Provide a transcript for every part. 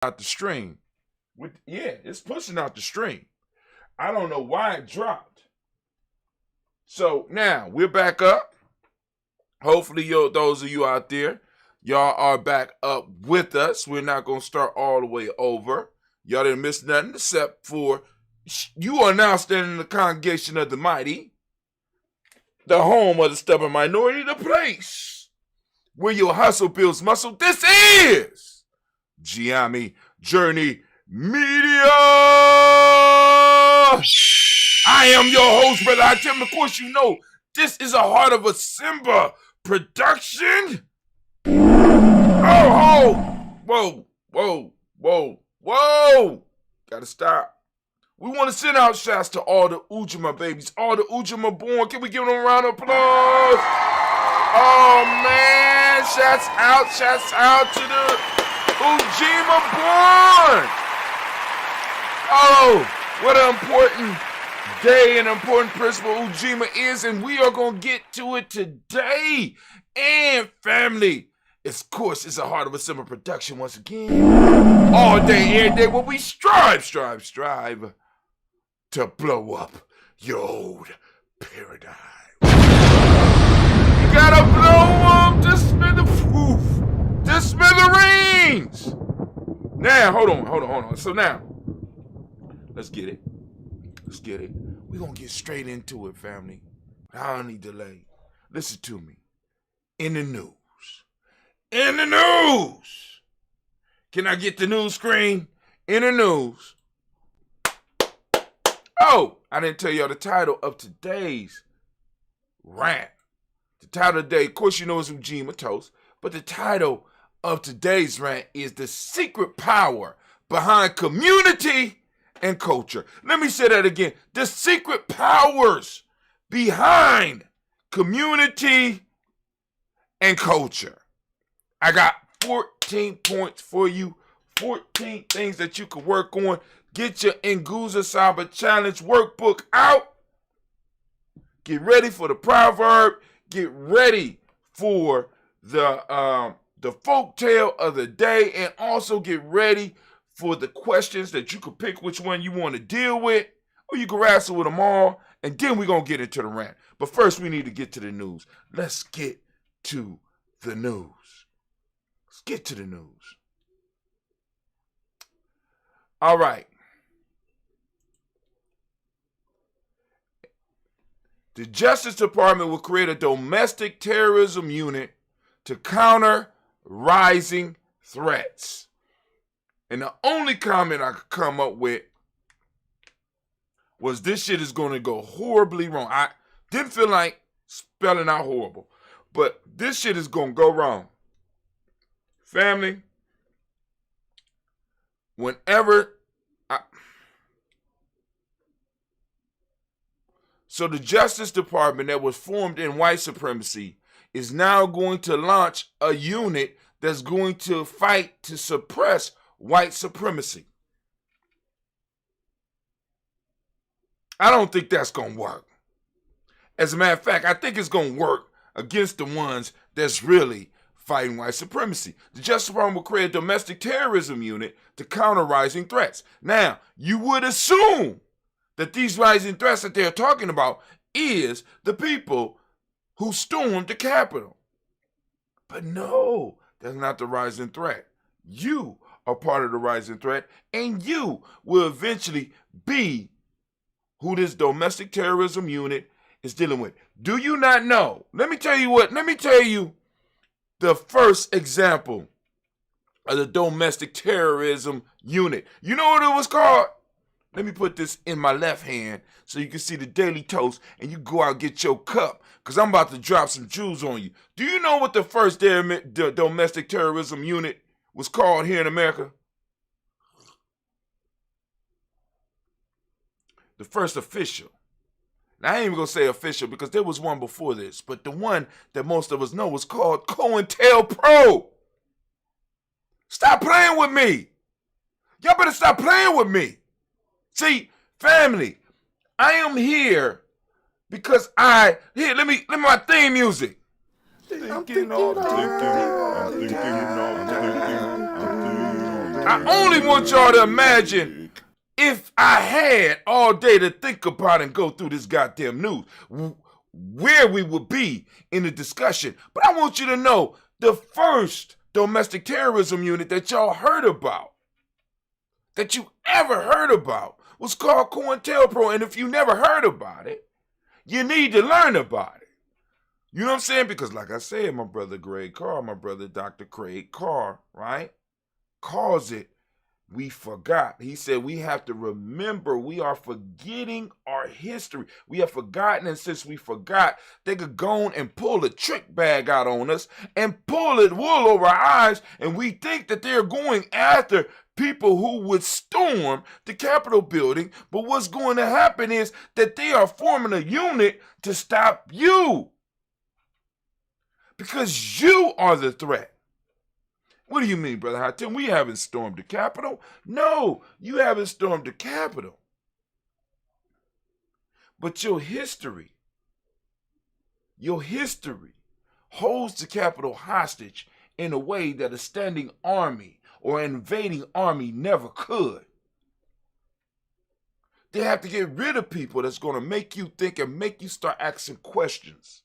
out the stream. It's pushing out the stream. I don't know why it dropped. So now we're back up. Hopefully, those of you out there, y'all are back up with us. We're not going to start all the way over. Y'all didn't miss nothing except for you are now standing in the congregation of the mighty, the home of the stubborn minority, the place where your hustle builds muscle. This is Giami Journey Media. I am your host, Brother Ujima. Of course, you know this is a Heart of a Simba production. Whoa. Gotta stop. We want to send out shouts to all the Ujima babies, all the Ujima born. Can we give them a round of applause? Oh, man. Shouts out to the Ujima born. Oh, what an important day and important principle Ujima is, and we are going to get to it today. And family, of course, it's a Heart of a Simba production once again. All day, every day, where we strive to blow up your old paradigm. You gotta blow up the smithereens. Now, hold on. So now, let's get it. We're gonna get straight into it, family. I don't need delay. Listen to me. In the news. Can I get the news screen? In the news. Oh, I didn't tell y'all the title of today's rant. The title of today, of course you know it's Ujima Toast, but the title of today's rant is The Secret Power Behind Community and Culture. Let me say that again. The secret powers behind community and culture. I got 14 points for you, 14 things that you can work on. Get your Nguza Saba Challenge workbook out. Get ready for the proverb. Get ready for the folk tale of the day, and also get ready for the questions that you can pick which one you want to deal with, or you can wrestle with them all, and then we're going to get into the rant. But first, we need to get to the news. Let's get to the news. All right. The Justice Department will create a domestic terrorism unit to counter rising threats. And the only comment I could come up with was this shit is going to go horribly wrong. I didn't feel like spelling out horrible, but this shit is going to go wrong. Family, So the Justice Department that was formed in white supremacy is now going to launch a unit that's going to fight to suppress white supremacy. I don't think that's going to work. As a matter of fact, I think it's going to work against the ones that's really fighting white supremacy. The Justice Department will create a domestic terrorism unit to counter rising threats. Now, you would assume that these rising threats that they're talking about is the people who stormed the Capitol. But no, that's not the rising threat. You are part of the rising threat, and you will eventually be who this domestic terrorism unit is dealing with. Do you not know? Let me tell you the first example of the domestic terrorism unit. You know what it was called? Let me put this in my left hand so you can see the Daily Toast, and you go out and get your cup, because I'm about to drop some jewels on you. Do you know what the first domestic terrorism unit was called here in America? The first official. Now, I ain't even going to say official because there was one before this, but the one that most of us know was called COINTELPRO. Stop playing with me. Y'all better stop playing with me. See, family, I am here because let me my theme music. I'm thinking all day. I only want y'all to imagine if I had all day to think about and go through this goddamn news, where we would be in the discussion. But I want you to know the first domestic terrorism unit that y'all heard about, that you ever heard about, was called COINTELPRO. And if you never heard about it, you need to learn about it. You know what I'm saying? Because like I said, my brother Greg Carr, my brother Dr. Craig Carr, right, calls it, we forgot. He said we have to remember we are forgetting our history. We have forgotten, and since we forgot, they could go on and pull a trick bag out on us and pull it wool over our eyes, and we think that they're going after people who would storm the Capitol building. But what's going to happen is that they are forming a unit to stop you, because you are the threat. What do you mean, Brother Hatem? We haven't stormed the Capitol. No, you haven't stormed the Capitol. But your history holds the Capitol hostage in a way that a standing army or an invading army never could. They have to get rid of people that's going to make you think and make you start asking questions.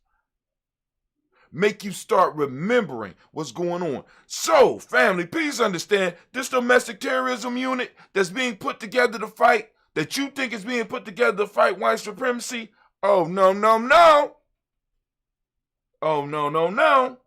Make you start remembering what's going on. So, family, please understand, this domestic terrorism unit that's being put together to fight, that you think is being put together to fight white supremacy, oh, no, no, no. Oh, no, no, no.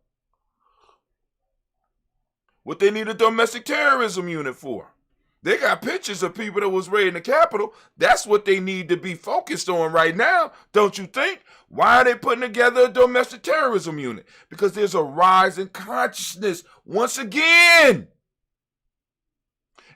What they need a domestic terrorism unit for? They got pictures of people that was raiding the Capitol. That's what they need to be focused on right now, don't you think? Why are they putting together a domestic terrorism unit? Because there's a rise in consciousness once again.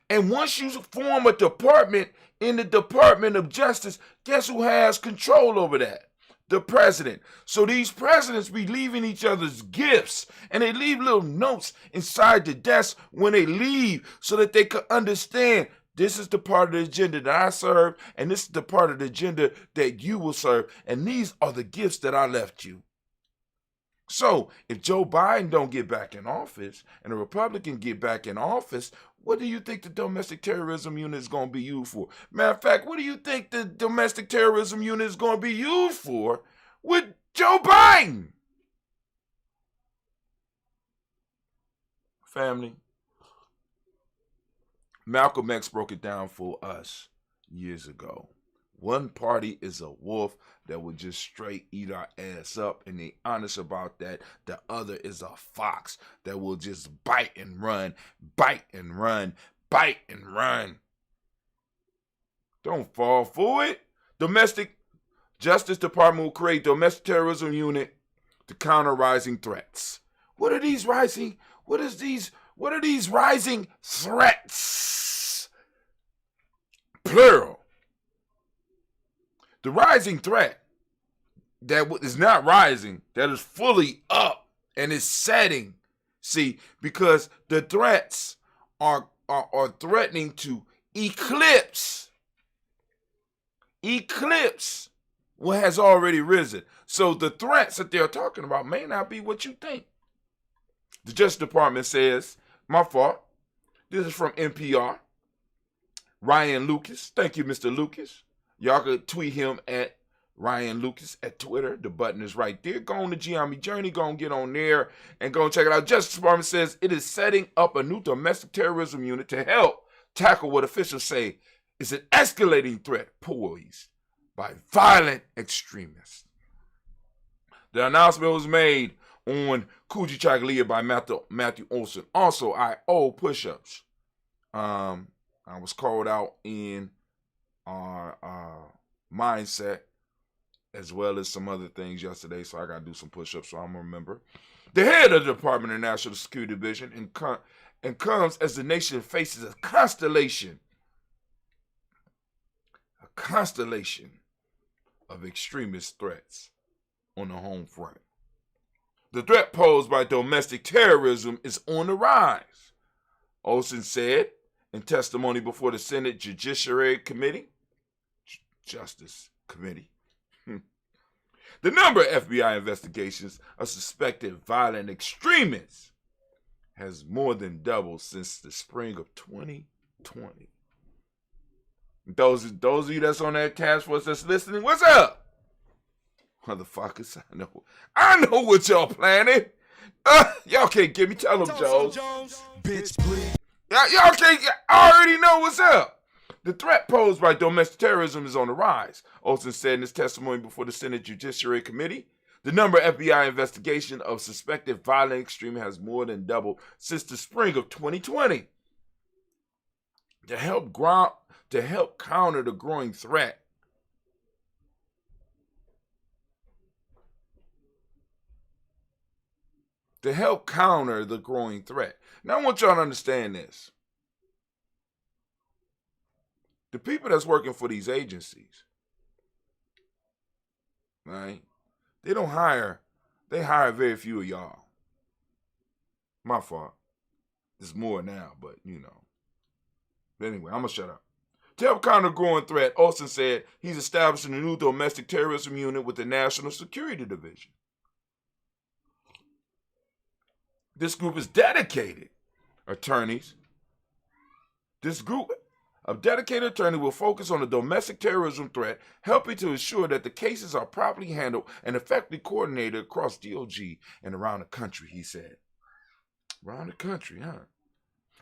And once you form a department in the Department of Justice, guess who has control over that? The president. So these presidents be leaving each other's gifts, and they leave little notes inside the desk when they leave so that they could understand this is the part of the agenda that I serve, and this is the part of the agenda that you will serve, and these are the gifts that I left you. So if Joe Biden don't get back in office and the Republican get back in office, what do you think the domestic terrorism unit is going to be used for? Matter of fact, what do you think the domestic terrorism unit is going to be used for with Joe Biden? Family, Malcolm X broke it down for us years ago. One party is a wolf that will just straight eat our ass up, and they honest about that. The other is a fox that will just bite and run, bite and run, bite and run. Don't fall for it. Domestic Justice Department will create domestic terrorism unit to counter rising threats. What are these rising threats? Plural. The rising threat that is not rising, that is fully up and is setting. See, because the threats are threatening to eclipse what has already risen. So the threats that they're talking about may not be what you think. The Justice Department says, my fault, this is from NPR, Ryan Lucas. Thank you, Mr. Lucas. Y'all could tweet him at Ryan Lucas at Twitter. The button is right there. Go on to Gianni Journey. Go and get on there and go and check it out. Justice Department says it is setting up a new domestic terrorism unit to help tackle what officials say is an escalating threat posed by violent extremists. The announcement was made on Kuji Chagalia by Matthew Olson. Also, I owe push-ups. I was called out in our mindset as well as some other things yesterday, so I got to do some push-ups so I'm going to remember. The head of the Department of National Security Division and comes as the nation faces a constellation of extremist threats on the home front. The threat posed by domestic terrorism is on the rise, Olson said in testimony before the Senate Judiciary Committee, Justice Committee. The number of FBI investigations of suspected violent extremists has more than doubled since the spring of 2020. Those of you that's on that task force that's listening, what's up? Motherfuckers, I know what y'all planning. Y'all can't give me, tell them, Jones. Bitch, please. Y'all can't, I already know what's up. The threat posed by domestic terrorism is on the rise. Olsen said in his testimony before the Senate Judiciary Committee, the number of FBI investigation of suspected violent extremism has more than doubled since the spring of 2020. To help counter the growing threat, Now I want y'all to understand this. The people that's working for these agencies, right? They hire very few of y'all. My fault. There's more now, but But anyway, I'm going to shut up. To help counter the growing threat, Olsen said he's establishing a new domestic terrorism unit with the National Security Division. This group is dedicated attorneys. This group of dedicated attorneys will focus on the domestic terrorism threat, helping to ensure that the cases are properly handled and effectively coordinated across DOJ and around the country, he said. Around the country, huh?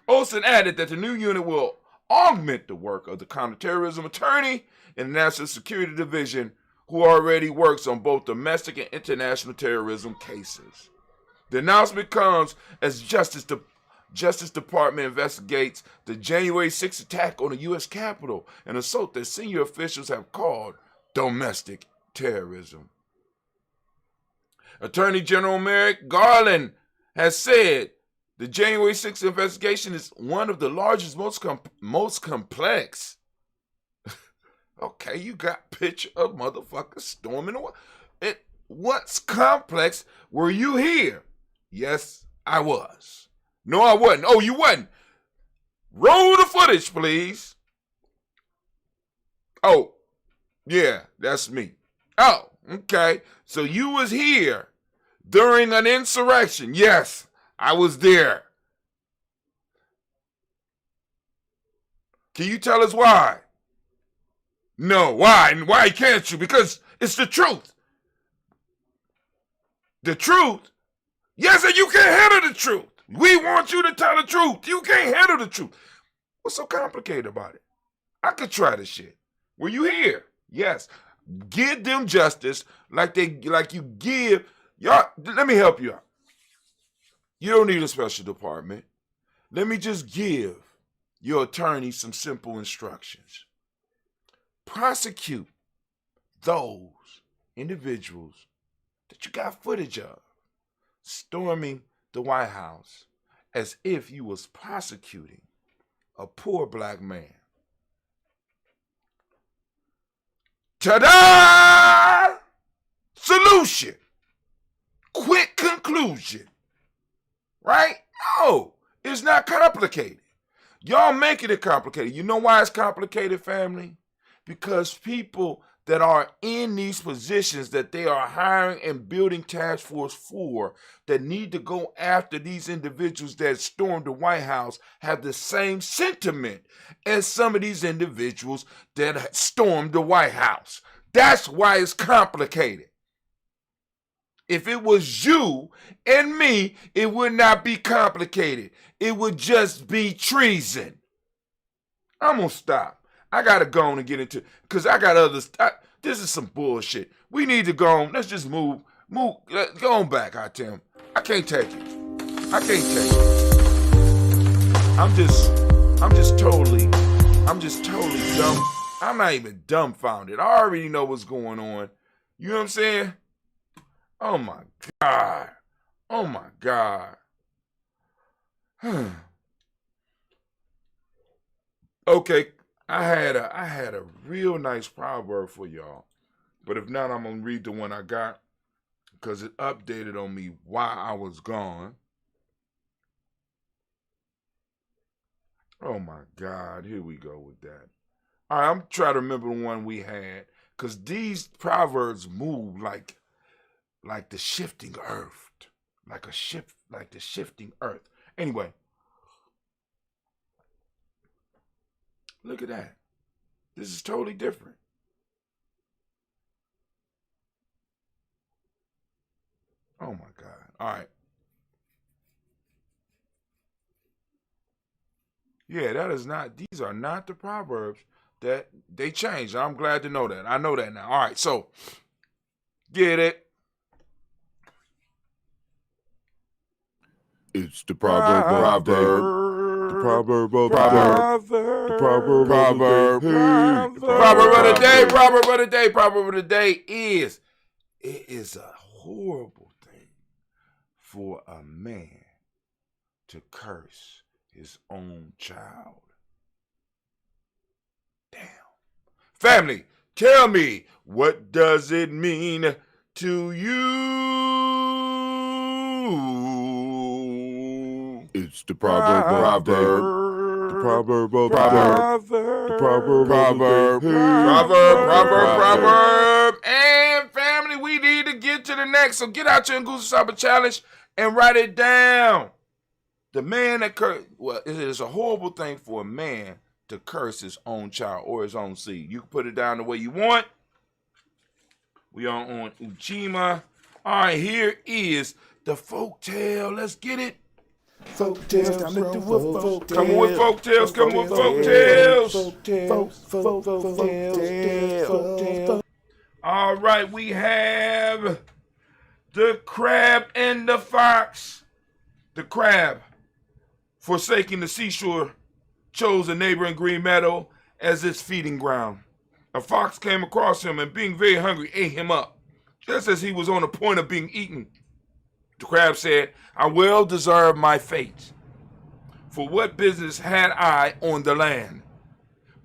Olsen added that the new unit will augment the work of the counterterrorism attorney in the National Security Division, who already works on both domestic and international terrorism cases. The announcement comes as Justice Department investigates the January 6th attack on the U.S. Capitol, an assault that senior officials have called domestic terrorism. Attorney General Merrick Garland has said the January 6th investigation is one of the largest, most complex. Okay, you got picture of motherfuckers storming the wall. What's complex? Were you here? Yes, I was. No, I wasn't. Oh, you wasn't. Roll the footage, please. Oh, yeah, that's me. Oh, okay. So you was here during an insurrection. Yes, I was there. Can you tell us why? No, why? And why can't you? Because it's the truth. The truth? Yes, and you can't handle the truth. We want you to tell the truth. You can't handle the truth. What's so complicated about it? I could try this shit. Were you here? Yes. Give them justice like you give y'all. Let me help you out. You don't need a special department. Let me just give your attorney some simple instructions. Prosecute those individuals that you got footage of storming the White House as if you was prosecuting a poor black man. Ta-da! Solution. Quick conclusion. Right? No, it's not complicated. Y'all making it complicated. You know why it's complicated, family? Because people that are in these positions that they are hiring and building task force for that need to go after these individuals that stormed the White House have the same sentiment as some of these individuals that stormed the White House. That's why it's complicated. If it was you and me, it would not be complicated. It would just be treason. I'm going to stop. I got to go on and get into, because I got others. This is some bullshit. We need to go on. Let's just move. Go on back, Tim. I can't take it. I'm just totally dumb. I'm not even dumbfounded. I already know what's going on. You know what I'm saying? Oh my God. Okay, I had a real nice proverb for y'all, but if not, I'm gonna read the one I got because it updated on me while I was gone. Oh my God, here we go with that. All right, I'm trying to remember the one we had because these proverbs move like the shifting earth, like the shifting earth. Anyway, look at that. This is totally different. Oh my God. All right. Yeah, that is not, these are not the Proverbs that they changed. I'm glad to know that. I know that now. All right, so get it. It's the proverb of the day. The proverb of the day. The proverb of the day. Proverb of the day. Proverb of the day. Proverb of the day is, it is a horrible thing for a man to curse his own child. Damn. Family, tell me, what does it mean to you? It's the proverb of the day. The proverb of the day. The proverb of the day. Proverb. And family, we need to get to the next. So get out your Nguzo Saba challenge and write it down. The man that it is a horrible thing for a man to curse his own child or his own seed. You can put it down the way you want. We are on Ujima. All right, here is the folk tale. Let's get it. Folk tales, time to do a folk tale. Come on with folk tales. Come on with folk tales. Folk tales. All right, we have the crab and the fox. The crab, forsaking the seashore, chose a neighboring green meadow as its feeding ground. A fox came across him and, being very hungry, ate him up, just as he was on the point of being eaten. The crab said, I well deserve my fate. For what business had I on the land,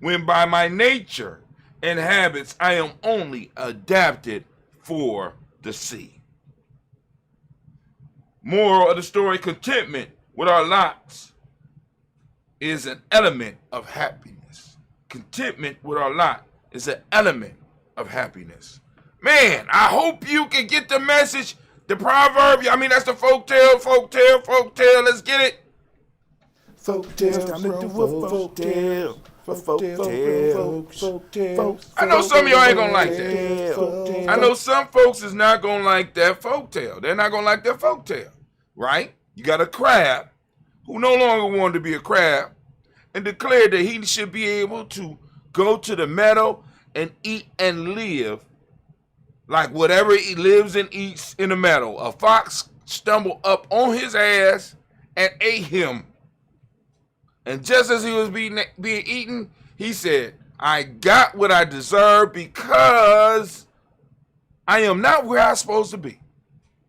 when by my nature and habits I am only adapted for the sea? Moral of the story, contentment with our lots is an element of happiness. Contentment with our lot is an element of happiness. Man, I hope you can get the message. The proverb, that's the folk tale. Let's get it. Folk tales, time to do a folk tale. Folk tales. I know some of y'all ain't gonna like that. I know some folks is not gonna like that folk tale. They're not gonna like that folk tale, right? You got a crab who no longer wanted to be a crab and declared that he should be able to go to the meadow and eat and live like whatever he lives and eats in the meadow. A fox stumbled up on his ass and ate him. And just as he was being eaten, he said, I got what I deserve because I am not where I'm supposed to be.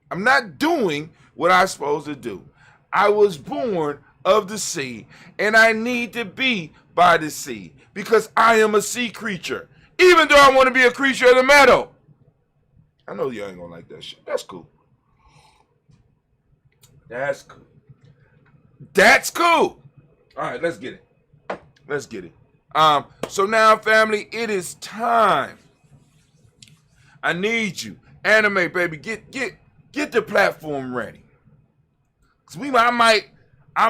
I'm not doing what I'm supposed to do. I was born of the sea, and I need to be by the sea because I am a sea creature, even though I want to be a creature of the meadow. I know y'all ain't gonna like that shit. That's cool. That's cool. That's cool. All right, let's get it. Let's get it. So now, family, it is time. I need you, anime baby, get the platform ready. Cause I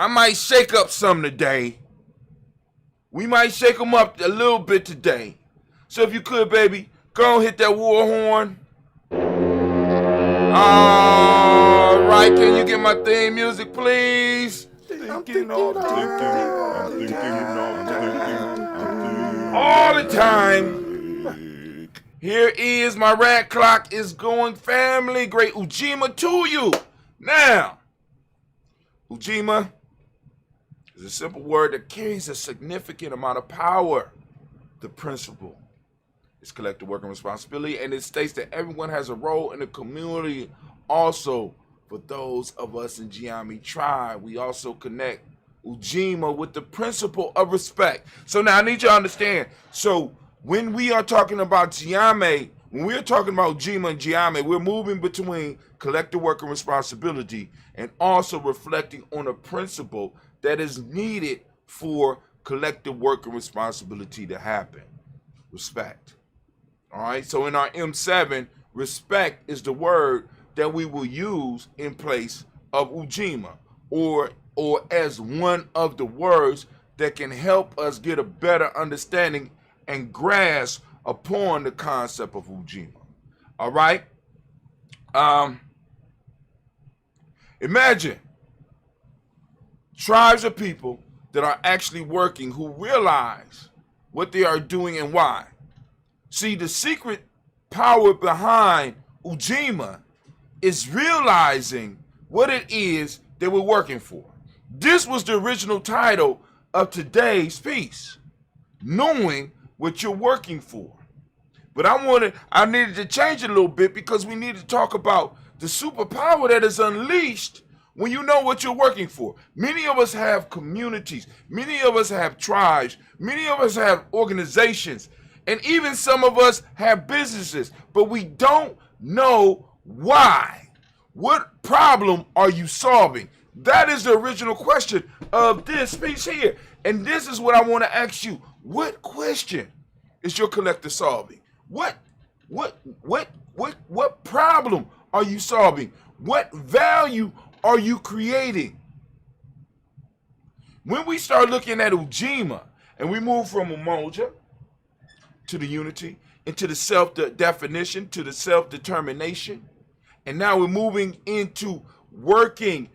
might shake up some today. We might shake them up a little bit today. So if you could, baby, go and hit that war horn. All right, can you get my theme music, please? I'm thinking all the All the time. Here is my rat clock is going, family. Great Ujima to you. Now, Ujima is a simple word that carries a significant amount of power. The principle is collective work and responsibility, and it states that everyone has a role in the community. Also, for those of us in Giami tribe, we also connect Ujima with the principle of respect. So now I need you to understand. So when we are talking about Giami, when we're talking about Ujima and Giami, we're moving between collective work and responsibility and also reflecting on a principle that is needed for collective work and responsibility to happen. Respect. All right, so in our M7, respect is the word that we will use in place of Ujima. or as one of the words that can help us get a better understanding and grasp upon the concept of Ujima. All right? Imagine tribes of people that are actually working who realize what they are doing and why. See, the secret power behind Ujima is realizing what it is that we're working for. This was the original title of today's piece, knowing what you're working for. But I needed to change it a little bit because we need to talk about the superpower that is unleashed when you know what you're working for. Many of us have communities, many of us have tribes, many of us have organizations, and even some of us have businesses, but we don't know why. What problem are you solving? That is the original question of this piece here. And this is what I want to ask you. What question is your collective solving? What problem are you solving? What value are you creating? When we start looking at Ujima and we move from Umoja to the unity, into the self-definition, to the self-determination, and now we're moving into working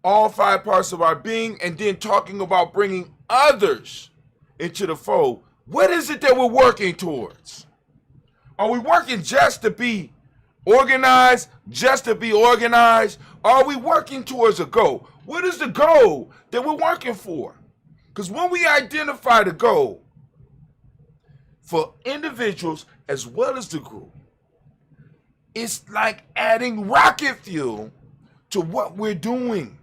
all 5 parts of our being and then talking about bringing others into the fold. What is it that we're working towards? Are we working just to be organized, Are we working towards a goal? What is the goal that we're working for? Because when we identify the goal for individuals as well as the group, it's like adding rocket fuel to what we're doing.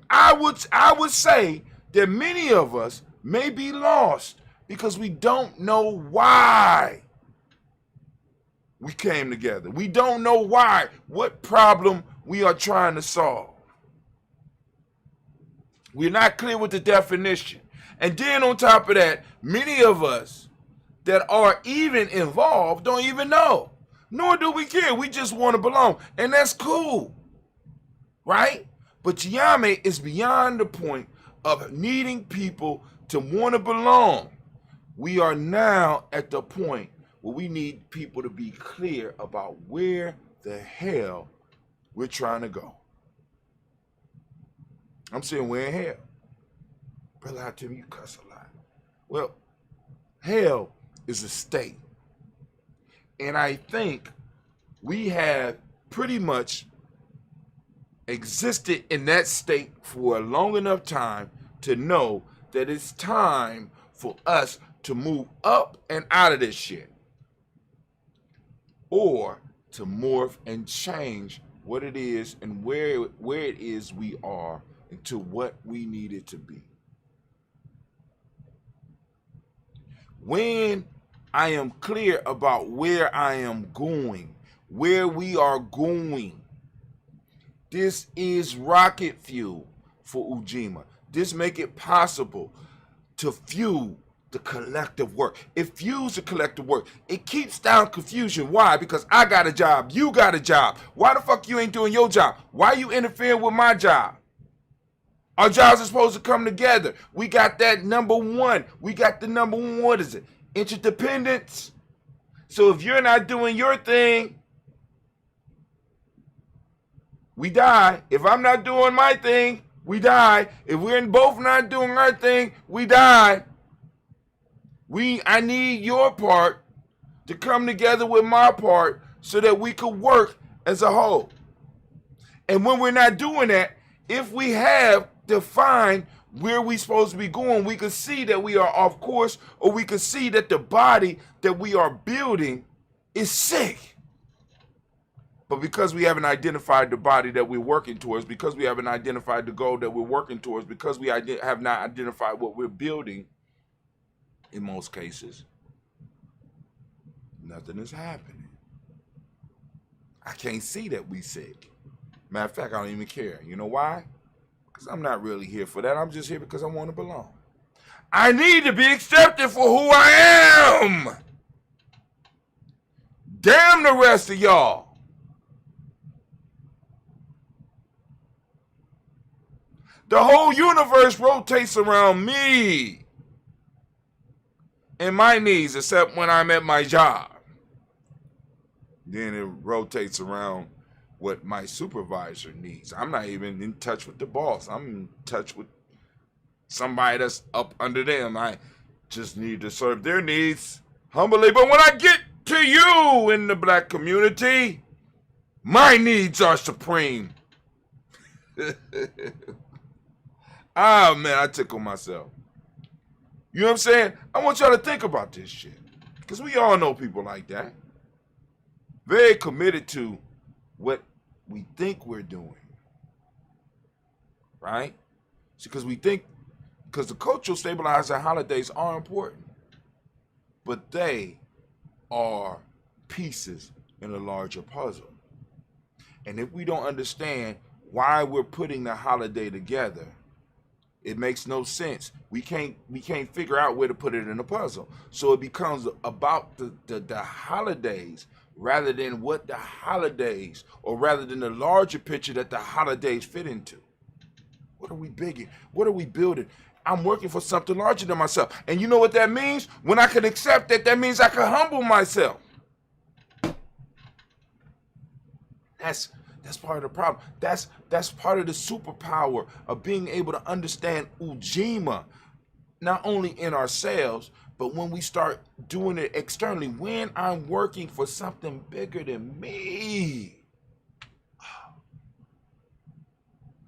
I would say that many of us may be lost because we don't know why we came together. We don't know why, what problem we are trying to solve. We're not clear with the definition. And then on top of that, many of us that are even involved don't even know. Nor do we care. We just want to belong. And that's cool. Right? But Yame is beyond the point of needing people to want to belong. We are now at the point where we need people to be clear about where the hell we're trying to go. I'm saying we're in hell. Brother, I tell you cuss a lot. Well, hell is a state. And I think we have pretty much existed in that state for a long enough time to know that it's time for us to move up and out of this shit. Or to morph and change what it is and where it is we are into what we need it to be. When I am clear about where I am going, where we are going, this is rocket fuel for Ujima. This make it possible to fuel the collective work. It fuels the collective work. It keeps down confusion. Why? Because I got a job. You got a job. Why the fuck you ain't doing your job? Why you interfering with my job? Our jobs are supposed to come together. We got that number one. We got the number one, what is it? Interdependence. So if you're not doing your thing, we die. If I'm not doing my thing, we die. If we're both not doing our thing, we die. I need your part to come together with my part so that we could work as a whole. And when we're not doing that, if we have defined where we're supposed to be going, we can see that we are off course, or we can see that the body that we are building is sick. But because we haven't identified the body that we're working towards, because we haven't identified the goal that we're working towards, because we have not identified what we're building, in most cases, nothing is happening. I can't see that we sick. Matter of fact, I don't even care. You know why? Because I'm not really here for that. I'm just here because I want to belong. I need to be accepted for who I am. Damn the rest of y'all. The whole universe rotates around me and my needs, except when I'm at my job. Then it rotates around what my supervisor needs. I'm not even in touch with the boss. I'm in touch with somebody that's up under them. I just need to serve their needs humbly. But when I get to you in the black community, my needs are supreme. Ah, man, I tickle myself. You know what I'm saying? I want y'all to think about this shit. Because we all know people like that. Very committed to what we think we're doing. Right? Because the cultural stabilizer holidays are important. But they are pieces in a larger puzzle. And if we don't understand why we're putting the holiday together, it makes no sense. We can't figure out where to put it in the puzzle. So it becomes about the holidays rather than what the holidays, or rather than the larger picture that the holidays fit into. What are we bigging? What are we building? I'm working for something larger than myself. And you know what that means? When I can accept that, that means I can humble myself. That's part of the problem. That's part of the superpower of being able to understand Ujima, not only in ourselves, but when we start doing it externally, when I'm working for something bigger than me.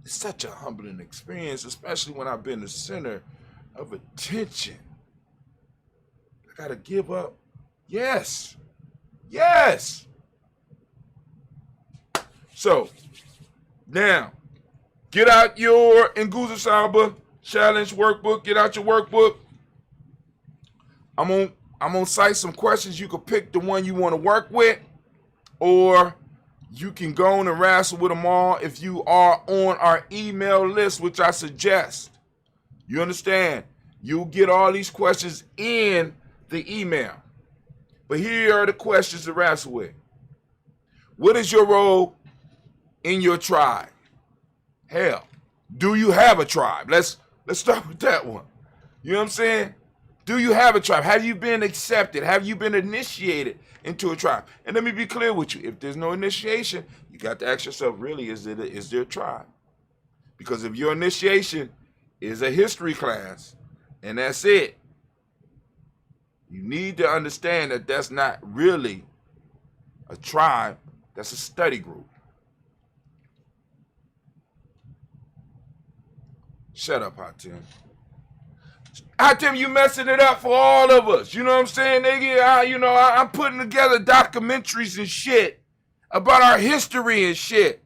It's such a humbling experience, especially when I've been the center of attention. I gotta give up. Yes. So, now, get out your Nguza Saba challenge workbook. Get out your workbook. I'm gonna cite some questions. You can pick the one you want to work with, or you can go on and wrestle with them all if you are on our email list, which I suggest. You understand? You'll get all these questions in the email. But here are the questions to wrestle with. What is your role in your tribe? Hell, do you have a tribe? Let's start with that one. You know what I'm saying? Do you have a tribe? Have you been accepted? Have you been initiated into a tribe? And let me be clear with you. If there's no initiation, you got to ask yourself, really, is there a tribe? Because if your initiation is a history class and that's it, you need to understand that that's not really a tribe. That's a study group. Shut up, Hot Tim. Hot Tim, you messing it up for all of us. You know what I'm saying, nigga? I'm putting together documentaries and shit about our history and shit.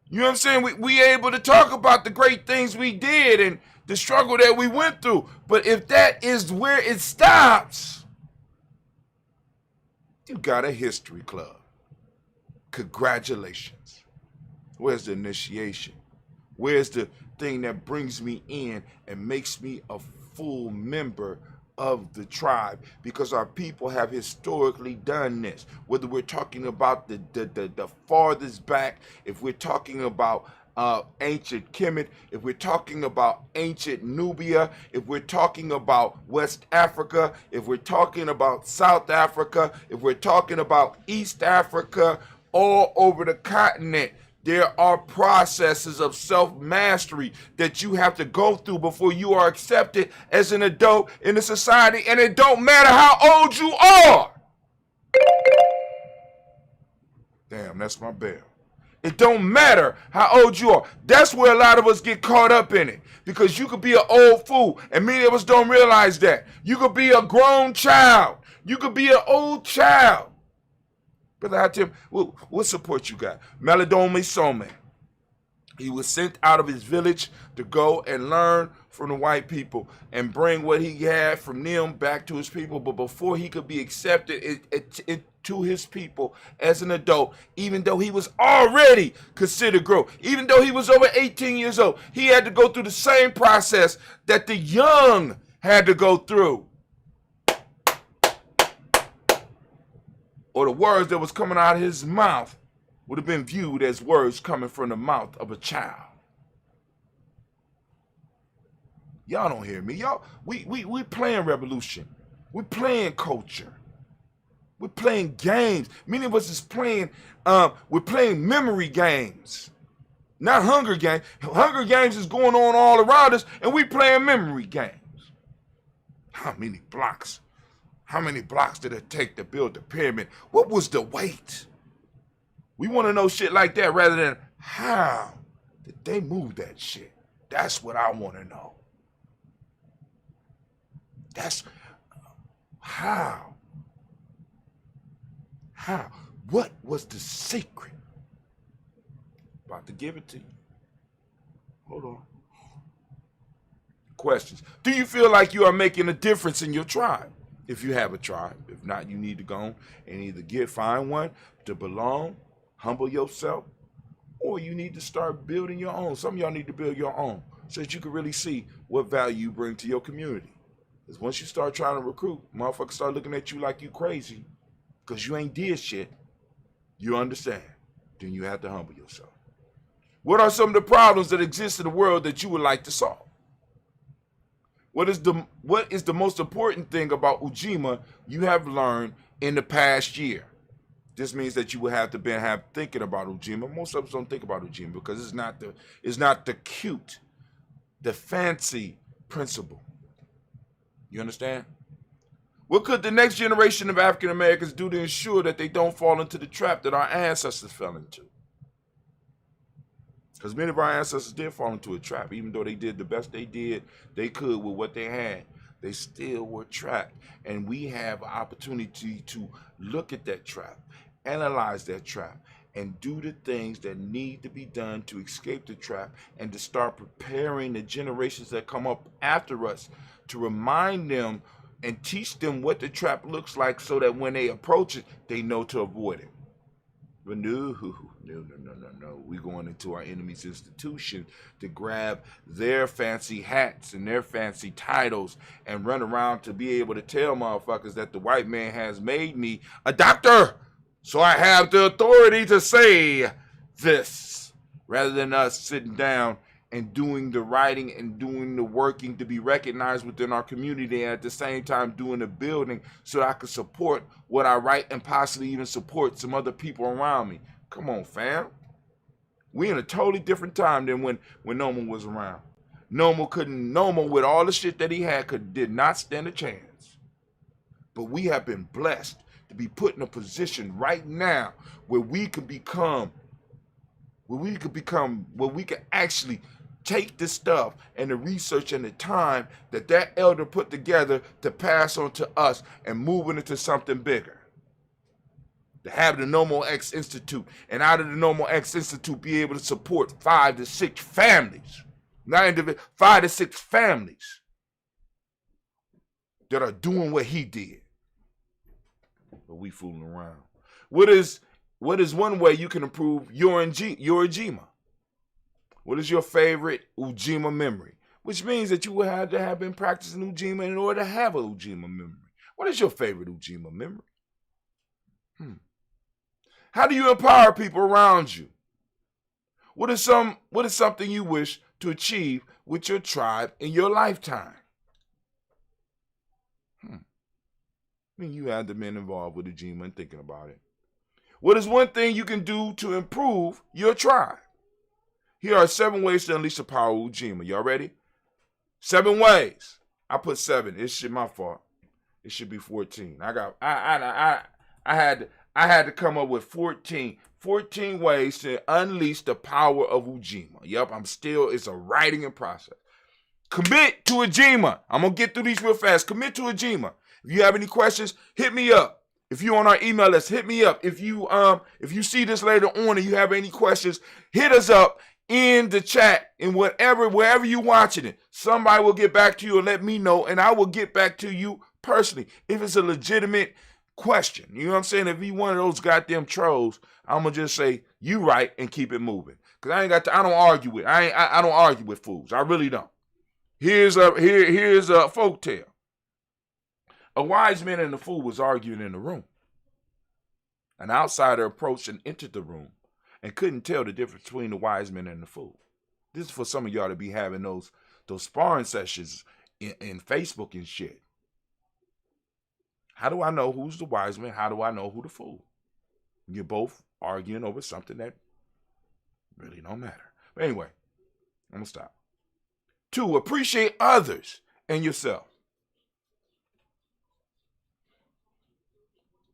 You know what I'm saying? We able to talk about the great things we did and the struggle that we went through. But if that is where it stops, you got a history club. Congratulations. Where's the initiation? Where's the thing that brings me in and makes me a full member of the tribe? Because our people have historically done this. Whether we're talking about the farthest back, if we're talking about ancient Kemet, if we're talking about ancient Nubia, if we're talking about West Africa, if we're talking about South Africa, if we're talking about East Africa, all over the continent, there are processes of self-mastery that you have to go through before you are accepted as an adult in a society, and it don't matter how old you are. Damn, that's my bell. It don't matter how old you are. That's where a lot of us get caught up in it, because you could be an old fool, and many of us don't realize that. You could be a grown child. You could be an old child. Brother Hatim, what support you got? Meladome Some. He was sent out of his village to go and learn from the white people and bring what he had from them back to his people. But before he could be accepted to his people as an adult, even though he was already considered grown, even though he was over 18 years old, he had to go through the same process that the young had to go through. Or the words that was coming out of his mouth would have been viewed as words coming from the mouth of a child. Y'all don't hear me. Y'all, we playing revolution. We playing culture. We're playing games. Many of us is playing, we're playing memory games. Not Hunger Games. Hunger Games is going on all around us, and we playing memory games. How many blocks? How many blocks did it take to build the pyramid? What was the weight? We want to know shit like that rather than how did they move that shit? That's what I want to know. That's how. How? What was the secret? About to give it to you. Hold on. Questions. Do you feel like you are making a difference in your tribe? If you have a tribe. If not, you need to go and either find one to belong, humble yourself, or you need to start building your own. Some of y'all need to build your own so that you can really see what value you bring to your community. Because once you start trying to recruit, motherfuckers start looking at you like you crazy because you ain't did shit. You understand. Then you have to humble yourself. What are some of the problems that exist in the world that you would like to solve? What is the most important thing about Ujima you have learned in the past year? This means that you will have to have thinking about Ujima. Most of us don't think about Ujima because it's not the cute, the fancy principle. You understand? What could the next generation of African Americans do to ensure that they don't fall into the trap that our ancestors fell into? Because many of our ancestors did fall into a trap. Even though they did the best they could with what they had, they still were trapped. And we have an opportunity to look at that trap, analyze that trap, and do the things that need to be done to escape the trap and to start preparing the generations that come up after us to remind them and teach them what the trap looks like so that when they approach it, they know to avoid it. But no. We're going into our enemy's institution to grab their fancy hats and their fancy titles and run around to be able to tell motherfuckers that the white man has made me a doctor. So I have the authority to say this, rather than us sitting down and doing the writing and doing the working to be recognized within our community, and at the same time doing the building so that I can support what I write and possibly even support some other people around me. Come on, fam. We in a totally different time than when Normal was around. Normal with all the shit that he had did not stand a chance. But we have been blessed to be put in a position right now where we can actually take this stuff and the research and the time that elder put together to pass on to us and move it into something bigger. To have the Normal X Institute, and out of the Normal X Institute be able to support 5 to 6 families, not individuals, 5 to 6 families that are doing what he did. But we fooling around. What is one way you can improve your Ujima? What is your favorite Ujima memory? Which means that you will have to have been practicing Ujima in order to have an Ujima memory. What is your favorite Ujima memory? How do you empower people around you? What is something you wish to achieve with your tribe in your lifetime? I mean, you have been involved with Ujima and thinking about it. What is one thing you can do to improve your tribe? Here are 7 ways to unleash the power of Ujima. Y'all ready? 7 ways. I put 7. It's my fault. It should be 14. I had to come up with 14 ways to unleash the power of Ujima. Yep, it's a writing in process. Commit to Ujima. I'm going to get through these real fast. Commit to Ujima. If you have any questions, hit me up. If you're on our email list, hit me up. If you see this later on and you have any questions, hit us up in the chat and wherever you're watching it. Somebody will get back to you and let me know, and I will get back to you personally if it's a legitimate question. You know what I'm saying? If you one of those goddamn trolls, I'm gonna just say you right and keep it moving. Cause I don't argue with fools. I really don't. Here's a folk tale. A wise man and a fool was arguing in the room. An outsider approached and entered the room and couldn't tell the difference between the wise man and the fool. This is for some of y'all to be having those those sparring sessions in Facebook and shit. How do I know who's the wise man? How do I know who the fool? You're both arguing over something that really don't matter. But anyway, I'm going to stop. 2, appreciate others and yourself.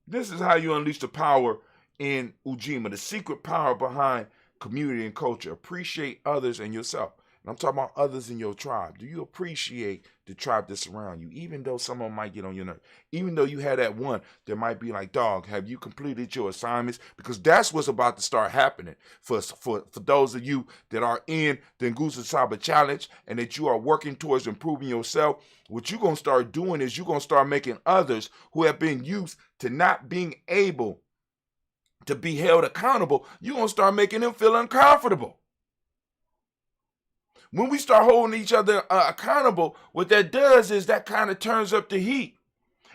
This is how you unleash the power in Ujima, the secret power behind community and culture. Appreciate others and yourself. And I'm talking about others in your tribe. Do you appreciate the tribe that's around you, even though some of them might get on your nerves? Even though you had that one that might be like, dog, have you completed your assignments? Because that's what's about to start happening for those of you that are in the Ngusa Saba Challenge and that you are working towards improving yourself. What you're going to start doing is you're going to start making others who have been used to not being able to be held accountable, you're going to start making them feel uncomfortable. When we start holding each other accountable, what that does is that kind of turns up the heat.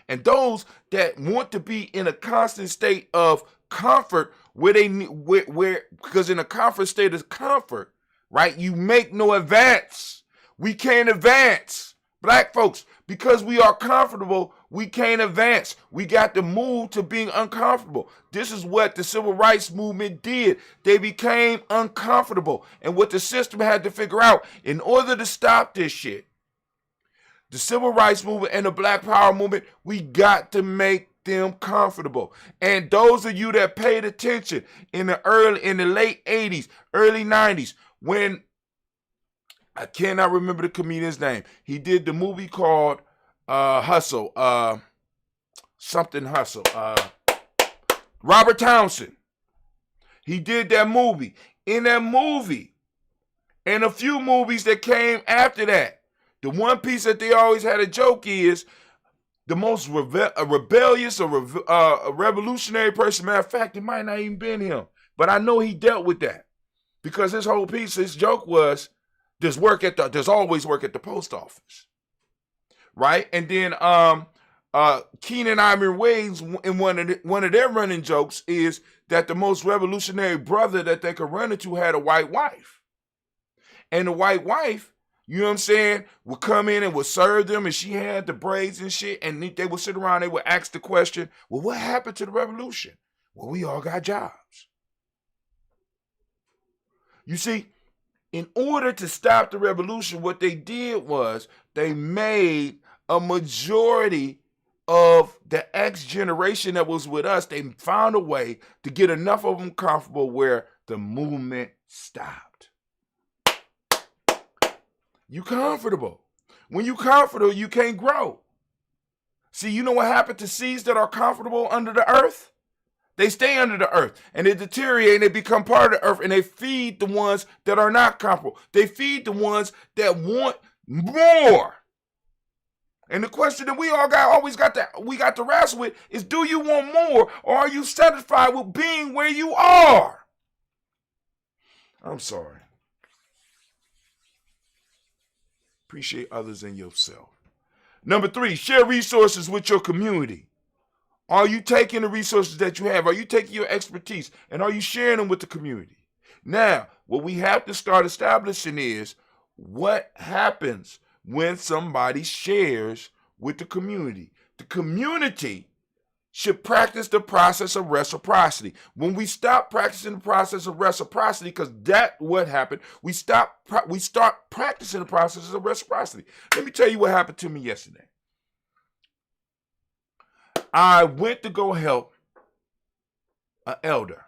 And those that want to be in a constant state of comfort, because in a comfort state of comfort, right, you make no advance. We can't advance. Black folks, because we are comfortable, we can't advance. We got to move to being uncomfortable. This is what the civil rights movement did. They became uncomfortable. And what the system had to figure out, in order to stop this shit, the civil rights movement and the Black Power movement, we got to make them comfortable. And those of you that paid attention in the late 80s, early 90s, when I cannot remember the comedian's name. He did the movie called Hustle. Something Hustle. Robert Townsend. He did that movie. In that movie, and a few movies that came after that, the one piece that they always had a joke is the most rebellious or a revolutionary person. Matter of fact, it might not even been him. But I know he dealt with that. Because his whole piece, his joke was, there's always work at the post office, right? And then Keenan Ivory Wayne's in one of their running jokes is that the most revolutionary brother that they could run into had a white wife, and the white wife, you know what I'm saying, would come in and would serve them, and she had the braids and shit, and they would sit around, they would ask the question, well, what happened to the revolution? Well, we all got jobs. You see, in order to stop the revolution, what they did was they made a majority of the X generation that was with us, they found a way to get enough of them comfortable where the movement stopped. You comfortable. When you comfortable, you can't grow. See, you know what happened to seeds that are comfortable under the earth? They stay under the earth and they deteriorate and they become part of the earth and they feed the ones that are not comfortable. They feed the ones that want more. And the question that we always got to wrestle with is, do you want more or are you satisfied with being where you are? I'm sorry. Appreciate others and yourself. Number 3, share resources with your community. Are you taking the resources that you have? Are you taking your expertise and are you sharing them with the community? Now, what we have to start establishing is what happens when somebody shares with the community. The community should practice the process of reciprocity. When we stop practicing the process of reciprocity, because that's what happened, we start practicing the process of reciprocity. Let me tell you what happened to me yesterday. I went to go help an elder.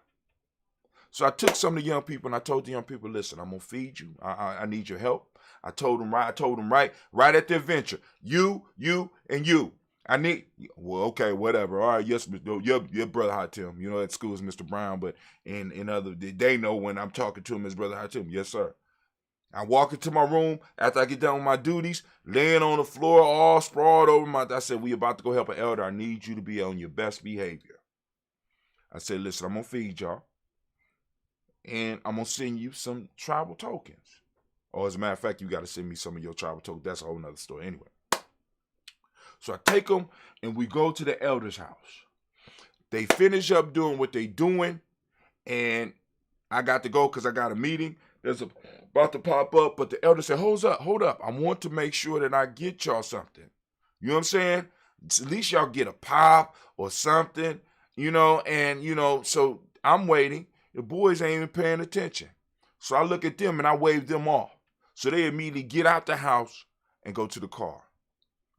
So I took some of the young people and I told the young people, listen, I'm going to feed you. I need your help. I told them right at the adventure. You, and you. I need, well, okay, whatever. All right, yes, your brother Hatim. You know, at school is Mr. Brown, but in other, they know when I'm talking to him as brother Hatim. Yes, sir. I walk into my room after I get done with my duties, laying on the floor, all sprawled over I said, we about to go help an elder. I need you to be on your best behavior. I said, listen, I'm going to feed y'all, and I'm going to send you some tribal tokens. Or as a matter of fact, you got to send me some of your tribal tokens. That's a whole nother story. Anyway. So I take them, and we go to the elder's house. They finish up doing what they doing, and I got to go because I got a meeting. that's about to pop up, but the elder said, hold up. I want to make sure that I get y'all something. You know what I'm saying? At least y'all get a pop or something, so I'm waiting. The boys ain't even paying attention. So I look at them and I wave them off. So they immediately get out the house and go to the car.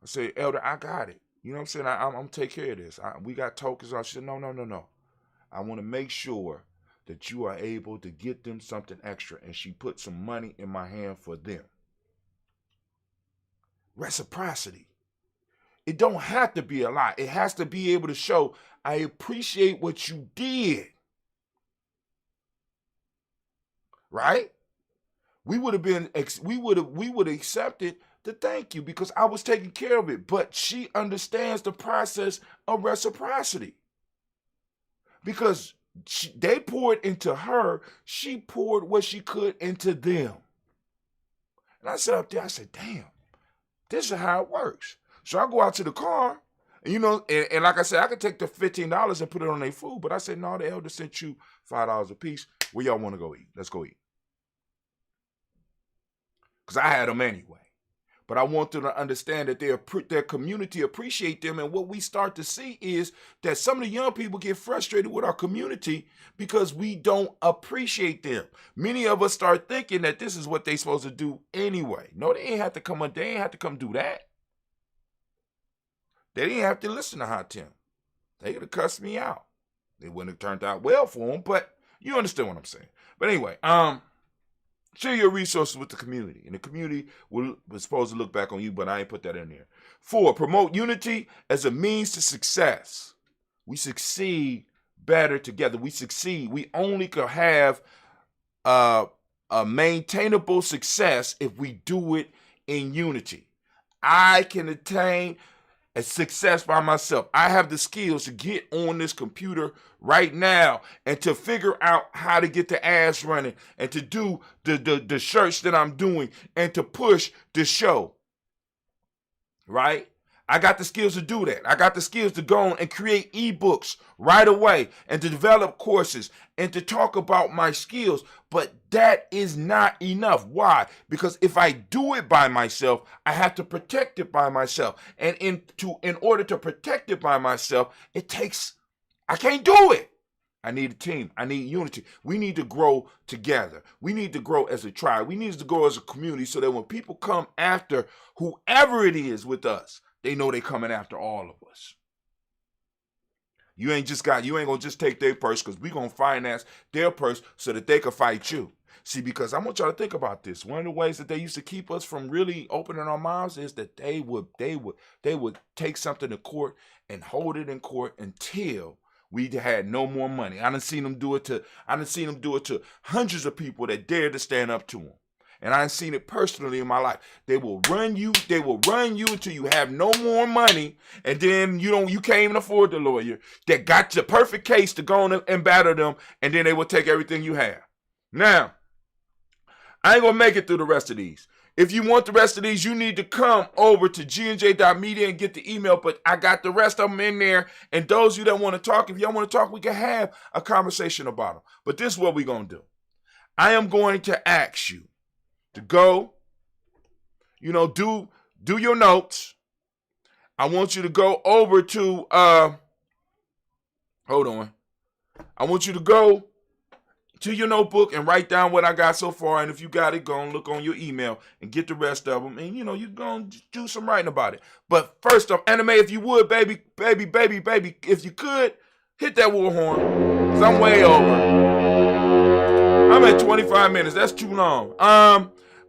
I say, Elder, I got it. You know what I'm saying? I'm going to take care of this. We got tokens. I said, no. I want to make sure that you are able to get them something extra. And she put some money in my hand for them. Reciprocity. It don't have to be a lot. It has to be able to show, I appreciate what you did. Right? We would have accepted the thank you because I was taking care of it. But she understands the process of reciprocity. Because they poured into her, she poured what she could into them. And I sat up there, I said, damn, this is how it works. So I go out to the car, and and like I said, I could take the $15 and put it on their food, but I said, no, the elder sent you $5 a piece. Where y'all want to go eat? Let's go eat. Because I had them anyway. But I want them to understand that their community appreciate them, and what we start to see is that some of the young people get frustrated with our community because we don't appreciate them. Many of us start thinking that this is what they're supposed to do anyway. No, they ain't have to come do that. They didn't have to listen to Hot Tim. They could have cussed me out. They wouldn't have turned out well for them, but you understand what I'm saying. But anyway, share your resources with the community. And the community was supposed to look back on you, but I ain't put that in there. 4, promote unity as a means to success. We succeed better together. We succeed. We only could have a maintainable success if we do it in unity. I can attain a success by myself. I have the skills to get on this computer right now and to figure out how to get the ads running and to do the shirts that I'm doing and to push the show. Right? I got the skills to do that. I got the skills to go on and create ebooks right away and to develop courses and to talk about my skills. But that is not enough. Why? Because if I do it by myself, I have to protect it by myself. And in order to protect it by myself, I can't do it. I need a team. I need unity. We need to grow together. We need to grow as a tribe. We need to grow as a community so that when people come after whoever it is with us, they know they're coming after all of us. You ain't gonna just take their purse, because we're gonna finance their purse so that they can fight you. See, because I want y'all to think about this. One of the ways that they used to keep us from really opening our mouths is that they would take something to court and hold it in court until we had no more money. I done seen them do it to hundreds of people that dared to stand up to them. And I've seen it personally in my life. They will run you until you have no more money, and then you can't even afford the lawyer that got the perfect case to go on and battle them, and then they will take everything you have. Now, I ain't gonna make it through the rest of these. If you want the rest of these, you need to come over to gnj.media and get the email, but I got the rest of them in there. And those of you that want to talk, if y'all want to talk, we can have a conversation about them. But this is what we're gonna do. I am going to ask you to go, do your notes. I want you to go over to, hold on. I want you to go to your notebook and write down what I got so far. And if you got it, go and look on your email and get the rest of them. And, you're going to do some writing about it. But first off, Anime, if you would, baby, if you could, hit that war horn, because I'm way over. I'm at 25 minutes. That's too long.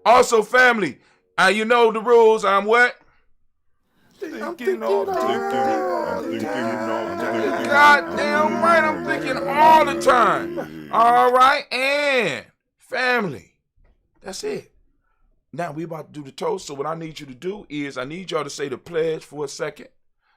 Also, family, you know the rules. I'm what? Thinking all the time. Goddamn right, I'm thinking all the time. All right, and family, that's it. Now we about to do the toast. So what I need you to do is I need y'all to say the pledge for a second.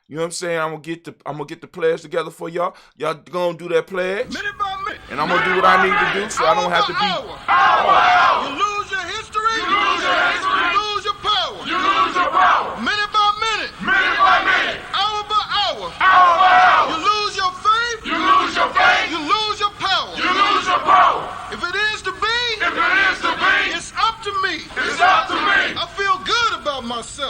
You know what I'm saying? I'm gonna get the pledge together for y'all. Y'all gonna do that pledge, minute by minute, and I'm gonna do what I need to do, so I don't have to be. You lose your history. You lose your history. You lose your power. You lose your power. Minute by minute. Minute by minute. Hour by hour. Hour by hour. You lose your faith. You lose your faith. You lose your power. You lose your power. If it is to be. If it is to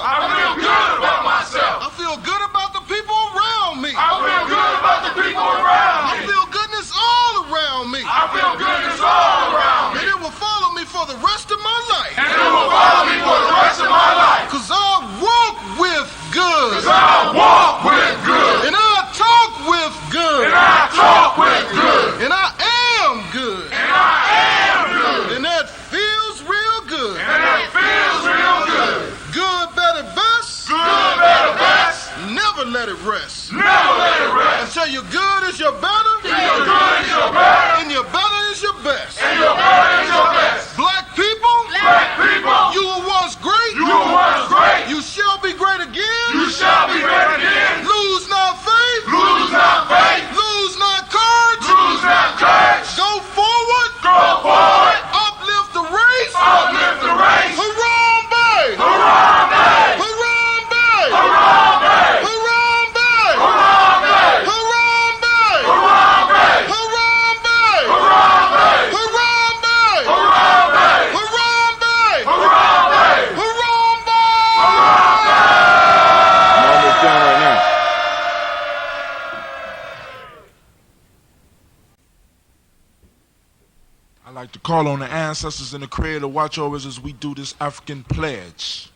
I feel good about myself. I feel good about the people around me. I feel good about the people around me. I feel goodness all around me. I feel goodness all around me. And it will follow me for the rest of my life. And it will follow me for the rest of my life. Cause I walk with good. Cause I walk with good. And I talk with good. And I talk with good. And I am good. And I am good. And that feels real good. And that feels real good. Good, better, best. Good, better, best. Never let it rest. Never let it rest. Until your good is your better. Until your good is your better. And your better is your best. And your better is your best. Black people. Black people. You were once great. You were once great. You shall be great again. You shall be great again. Lose not faith. Lose not faith. Lose not courage. Lose not courage. Go forward. Go forward. Uplift the race. Uplift the race. Harambe. Harambe. Harambe. Harambe. Harambe. Harambe. Harambe. Harambe. Harambe. Harambe. Harambe. Harambe. Harambe. Harambe. Harambe. I'm almost done right now. I like to call on the ancestors and the Creator to watch over us as we do this African pledge.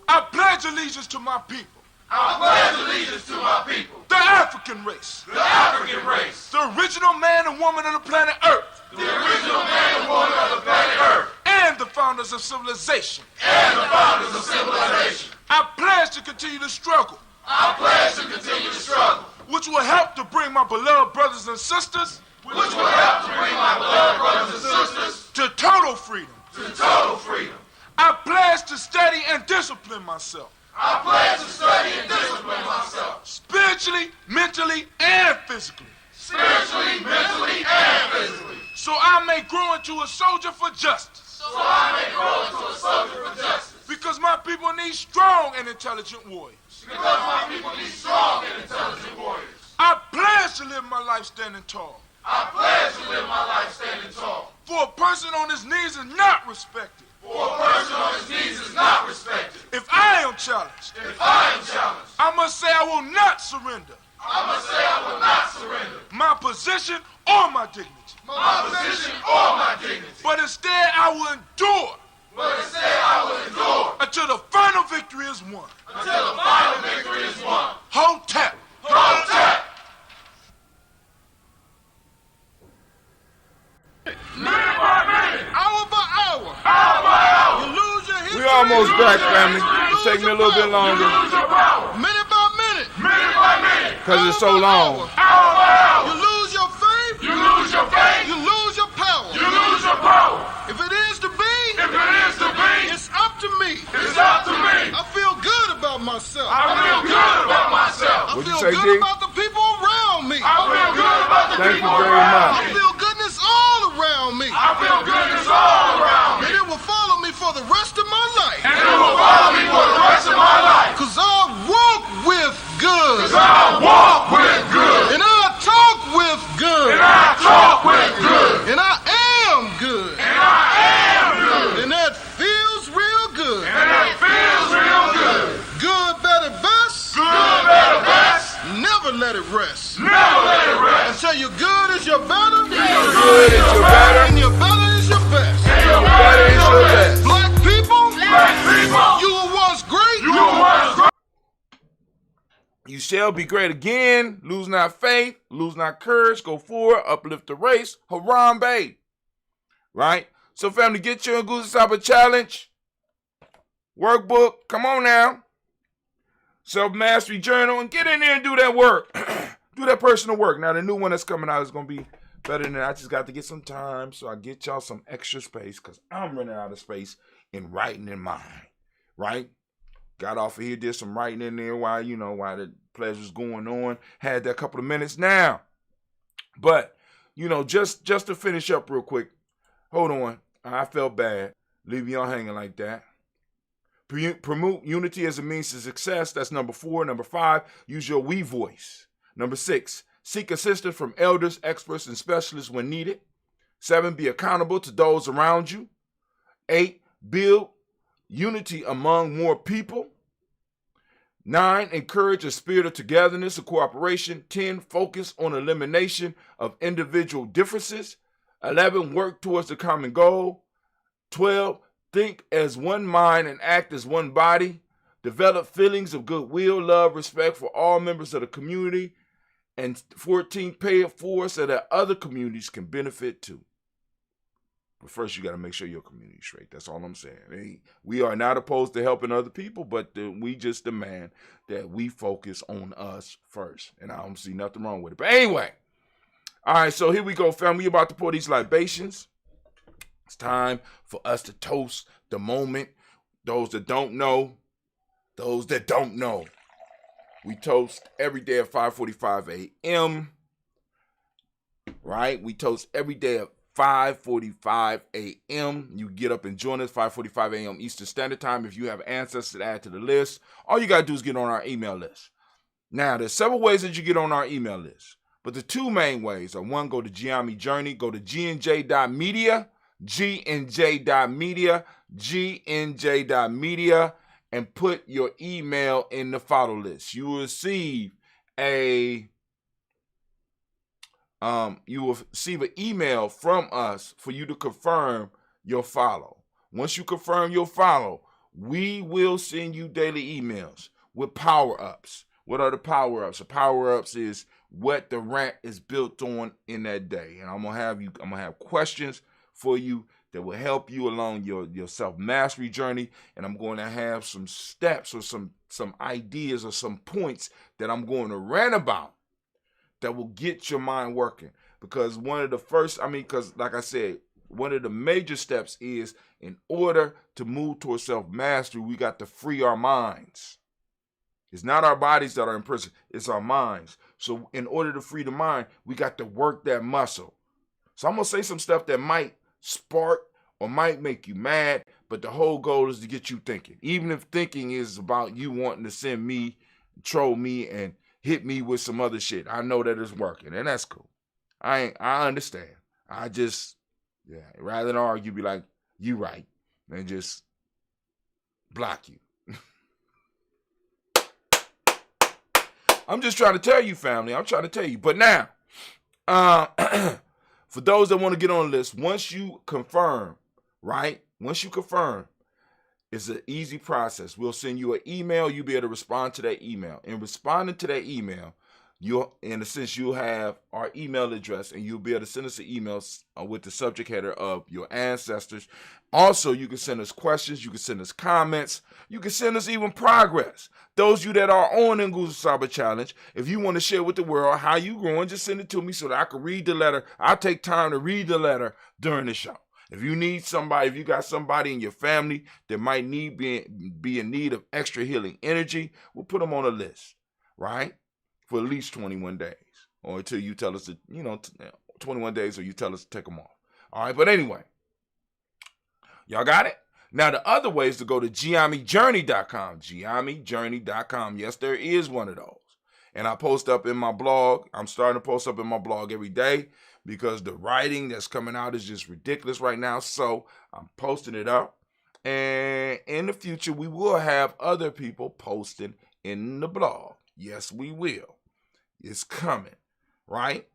I pledge allegiance to my people. I pledge allegiance to my people. The African race. The African race. The original man and woman of the planet Earth. The original man and woman of the planet Earth. And the founders of civilization. And the founders of civilization. I pledge to continue the struggle, I pledge to continue the struggle, which will help to bring my beloved brothers and sisters which will help to bring my beloved brothers and sisters to total freedom. to total freedom. I pledge to study and discipline myself, I pledge to study and discipline myself, spiritually, mentally, and physically, spiritually, mentally, and physically, so I may grow into a soldier for justice. so I may grow into a soldier for justice. Because my people need strong and intelligent warriors. Because my people need strong and intelligent warriors. I pledge to live my life standing tall. I pledge to live my life standing tall. For a person on his knees is not respected. For a person on his knees is not respected. If I am challenged, If I am challenged, I must say I will not surrender I must say I will not surrender my position or my dignity. my position or my dignity, But instead I will endure but instead I will endure until the final victory is won. until the final victory is won. Hotep. Protect. Minute by minute, Hour by hour. hour by hour, You lose your history. We almost back, family. It's taking me a little bit longer lose your power. Minute by minute. Minute by minute, because it's so long. hour by hour, You lose your faith. you lose your faith, You lose your power. you lose your power. If it is to be, If it is to be, it's up to me. it's up to me. I feel good about myself. I feel good about myself. I What'd you feel say, good D? about the people around me. I feel good about the Thank you people very around much. I me. feel goodness all around me. I feel goodness all around me. And it will follow me for the rest of my life. And it will follow me for the rest of my life. Cause I walk with good. Cause I walk with good. And I talk with good. And I talk with good. And I am good. And I am good. And that feels real good. And it feels real good. Good, better, best. Good, better, best. Never let it rest. Never let it rest. Until your good is your better. Your good is your better. And your better is your best. And your Better is your best. Black people, Black people, you were once great. you were once great. You shall be great again. Lose not faith. Lose not courage. Go forward. Uplift the race. Harambe. Right? So, family, get your Goose Cyber Challenge workbook. Come on now. Self-mastery journal. And get in there and do that work. Do that personal work. Now, the new one that's coming out is going to be better than that. I just got to get some time. So, I get y'all some extra space because I'm running out of space in writing in mind. Right? Got off of here, did some writing in there while the pledge was going on. Had that couple of minutes now. But, just to finish up real quick. Hold on. I felt bad. Leave y'all hanging like that. Promote unity as a means to success. That's number 4. Number 5, use your we voice. Number 6, seek assistance from elders, experts, and specialists when needed. 7, be accountable to those around you. 8, build unity among more people. 9, encourage a spirit of togetherness and cooperation. 10, focus on elimination of individual differences. 11, work towards the common goal. 12, think as one mind and act as one body. Develop feelings of goodwill, love, respect for all members of the community. And 14, pay it forward so that other communities can benefit too. But first, you got to make sure your community's straight. That's all I'm saying. We are not opposed to helping other people, but we just demand that we focus on us first. And I don't see nothing wrong with it. But anyway, all right, so here we go, fam. We about to pour these libations. It's time for us to toast the moment. Those that don't know, we toast every day at 5:45 a.m., right? We toast every day at 5:45 a.m. You get up and join us 5:45 a.m. Eastern Standard Time. If you have ancestors to add to the list, all you got to do is get on our email list. Now, there's several ways that you get on our email list, but the two main ways are, one, go to Giami Journey, go to gnj.media, gnj.media, and put your email in the follow list. You will receive an email from us for you to confirm your follow. Once you confirm your follow, we will send you daily emails with power-ups. What are the power-ups? The power-ups is what the rant is built on in that day. And I'm gonna have questions for you that will help you along your self-mastery journey. And I'm going to have some steps or some ideas or some points that I'm going to rant about that will get your mind working. Because because like I said, one of the major steps is, in order to move towards self-mastery, we got to free our minds. It's not our bodies that are in prison, it's our minds. So in order to free the mind, we got to work that muscle. So I'm going to say some stuff that might spark or might make you mad, but the whole goal is to get you thinking. Even if thinking is about you wanting to send me, troll me, and hit me with some other shit, I know that it's working, and that's cool. I understand. Rather than argue, be like, you right, and just block you. I'm just trying to tell you, family. I'm trying to tell you. But now, for those that want to get on the list, once you confirm, right? Once you confirm, it's an easy process. We'll send you an email. You'll be able to respond to that email. In responding to that email, you'll have our email address, and you'll be able to send us an email with the subject header of your ancestors. Also, you can send us questions. You can send us comments. You can send us even progress. Those of you that are on the Nguzo Saba Challenge, if you want to share with the world how you growing, just send it to me so that I can read the letter. I'll take time to read the letter during the show. If you need somebody, if you got somebody in your family that might be in need of extra healing energy, we'll put them on a list, right? For at least 21 days, or until you tell us to, 21 days, or you tell us to take them off. All right, but anyway, y'all got it? Now, the other way is to go to GiamiJourney.com, GiamiJourney.com. Yes, there is one of those. And I post up in my blog. I'm starting to post up in my blog every day because the writing that's coming out is just ridiculous right now. So I'm posting it up. And in the future, we will have other people posting in the blog. Yes, we will. It's coming, right?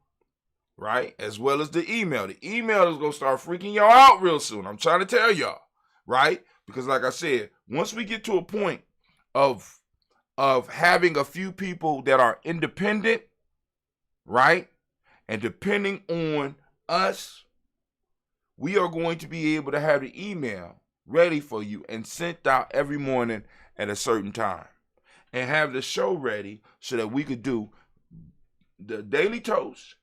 Right? As well as the email. The email is going to start freaking y'all out real soon. I'm trying to tell y'all, right? Because like I said, once we get to a point of having a few people that are independent, right? And depending on us, we are going to be able to have the email ready for you and sent out every morning at a certain time. And have the show ready so that we could do the daily toast